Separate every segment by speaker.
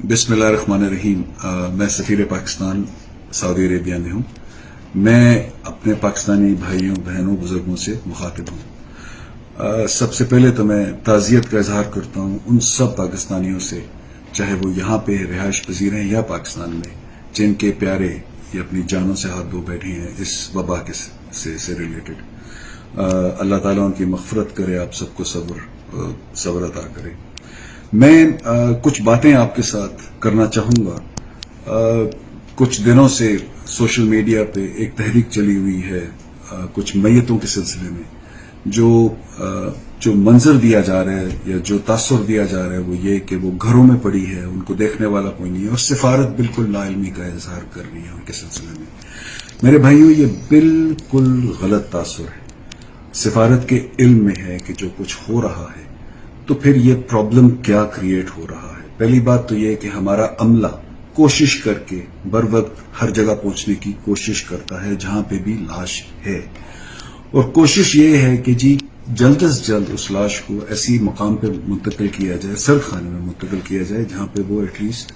Speaker 1: बिस्मिल्लाहिर्रहमानिर्रहीम। मैं सफीर Pakistan Saudi Arabia में हूँ। मैं अपने पाकिस्तानी भाइयों बहनों बुजुर्गों से मुखातिब हूँ। सबसे पहले तो मैं ताज़ियत का इजहार करता हूँ उन सब पाकिस्तानियों से, चाहे वो यहाँ पे रिहाइश पजीर हैं या पाकिस्तान में, जिनके प्यारे ये अपनी जानों से हाथ धो बैठे हैं इस वबा के से रिलेटेड। अल्लाह ताला उनकी मग़फ़िरत करे, आप सबको सब्र अता करे। मैं कुछ बातें आपके साथ करना चाहूँगा। कुछ दिनों से सोशल मीडिया पे एक तहरीक चली हुई है कुछ मैयतों के सिलसिले में। जो मंजर दिया जा रहा है या जो तासुर दिया जा रहा है वो ये कि वो घरों में पड़ी है, उनको देखने वाला कोई नहीं है, और सिफारत बिल्कुल नाइल्मी का इजहार कर रही है उनके सिलसिले में। मेरे भाइयों, ये बिल्कुल गलत तासुर है। सिफारत के इल्म में है कि जो कुछ हो रहा है, तो फिर ये प्रॉब्लम क्या क्रिएट हो रहा है। पहली बात तो ये कि हमारा अमला कोशिश करके बर वक्त हर जगह पहुंचने की कोशिश करता है जहां पे भी लाश है, और कोशिश ये है कि जी जल्द से जल्द उस लाश को ऐसी मकाम पे मुंतकिल किया जाए, सर्द खाने में मुंतकिल किया जाए, जहां पे वो एटलीस्ट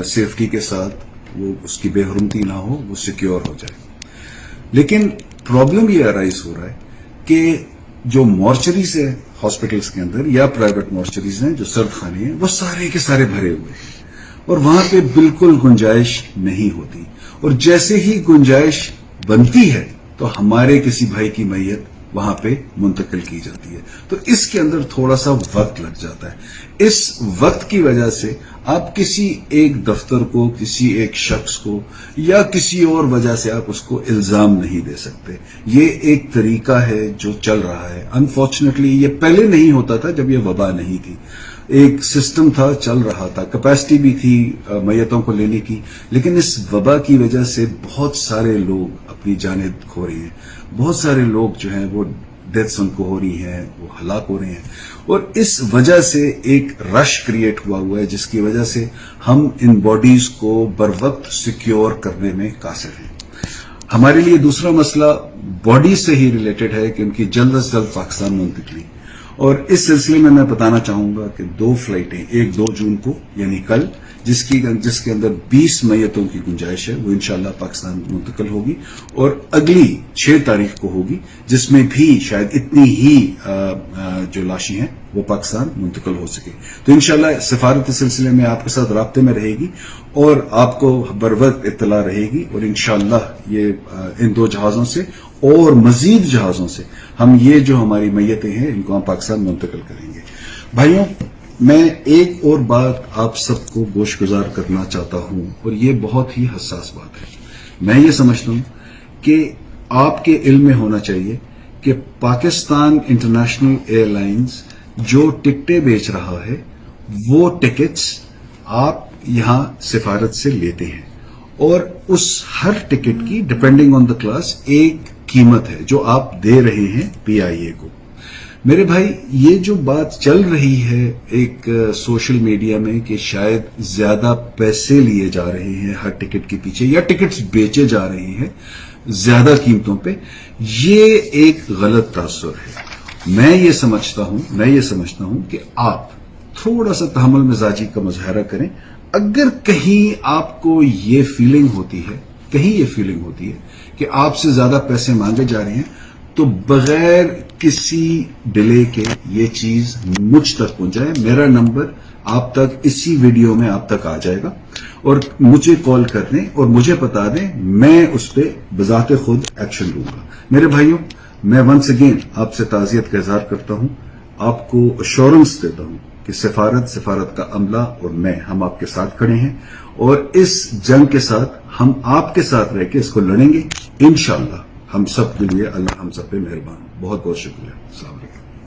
Speaker 1: सेफ्टी के साथ वो उसकी बेहरमती ना हो, वो सिक्योर हो जाए। लेकिन प्रॉब्लम ये अराइज हो रहा है कि जो मॉर्चरीज है हॉस्पिटल्स के अंदर या प्राइवेट मॉर्चरीज हैं, जो सर्द खाने हैं, वो सारे के सारे भरे हुए हैं और वहां पे बिल्कुल गुंजाइश नहीं होती। और जैसे ही गुंजाइश बनती है तो हमारे किसी भाई की मैयत वहां पे मुंतकिल की जाती है, तो इसके अंदर थोड़ा सा वक्त लग जाता है। इस वक्त की वजह से आप किसी एक दफ्तर को, किसी एक शख्स को या किसी और वजह से आप उसको इल्जाम नहीं दे सकते। ये एक तरीका है जो चल रहा है। अनफॉर्चुनेटली ये पहले नहीं होता था जब ये वबा नहीं थी। एक सिस्टम था, चल रहा था, कैपेसिटी भी थी मैयतों को लेने की, लेकिन इस वबा की वजह से बहुत सारे लोग अपनी जानें खो रहे हैं। बहुत सारे लोग जो हैं वो डेथ्स उनको हो रही हैं, वो हलाक हो रहे हैं, और इस वजह से एक रश क्रिएट हुआ है जिसकी वजह से हम इन बॉडीज को बर वक्त सिक्योर करने में कासिर हैं। हमारे लिए दूसरा मसला बॉडी से ही रिलेटेड है कि उनकी जल्द से जल्द पाकिस्तान मुंतकिली, और इस सिलसिले में मैं बताना चाहूंगा कि 2 फ्लाइटें, एक 2 जून को यानी कल, जिसके अंदर 20 मैयतों की गुंजाइश है, वो इंशाल्लाह पाकिस्तान मुंतकिल होगी, और अगली 6 तारीख को होगी जिसमें भी शायद इतनी ही जो लाशें हैं वो पाकिस्तान मुंतकिल हो सके। तो इंशाल्लाह सिफारत के सिलसिले में आपके साथ राब्ते में रहेगी और आपको बर वक्त इत्तला रहेगी, और इंशाल्लाह ये इन 2 जहाजों से और मजीद जहाजों से हम ये जो हमारी मैयतें हैं इनको हम पाकिस्तान मुंतकिल करेंगे। भाइयों, मैं एक और बात आप सबको गोशगुजार करना चाहता हूं, और ये बहुत ही हसास बात है। मैं ये समझता हूं कि आपके इल्म में होना चाहिए कि पाकिस्तान इंटरनेशनल एयरलाइंस जो टिकटें बेच रहा है वो टिकट्स आप यहां सिफारत से लेते हैं, और उस हर टिकट की डिपेंडिंग ऑन द क्लास एक कीमत है जो आप दे रहे हैं पीआईए को। मेरे भाई, ये जो बात चल रही है एक सोशल मीडिया में कि शायद ज्यादा पैसे लिए जा रहे हैं हर टिकट के पीछे, या टिकट्स बेचे जा रहे हैं ज्यादा कीमतों पे, ये एक गलत तासुर है। मैं ये समझता हूं कि आप थोड़ा सा तहम्मुल मिजाजी का मुजाहरा करें। अगर कहीं आपको ये फीलिंग होती है कि आपसे ज्यादा पैसे मांगे जा रहे हैं, तो बगैर किसी डिले के ये चीज मुझ तक पहुंचाए। मेरा नंबर आप तक इसी वीडियो में आप तक आ जाएगा, और मुझे कॉल कर दें और मुझे बता दें, मैं उस पर बजाते खुद एक्शन लूंगा। मेरे भाइयों, मैं वंस अगेन आपसे ताज़ियत का इजहार करता हूं, आपको अश्योरेंस देता हूं कि सिफारत का अमला और मैं, हम आपके साथ खड़े हैं, और इस जंग के साथ हम आपके साथ रह के इसको लड़ेंगे इंशाअल्लाह। हम सब के लिए अल्लाह हम सब पे मेहरबान हो। बहुत बहुत शुक्रिया।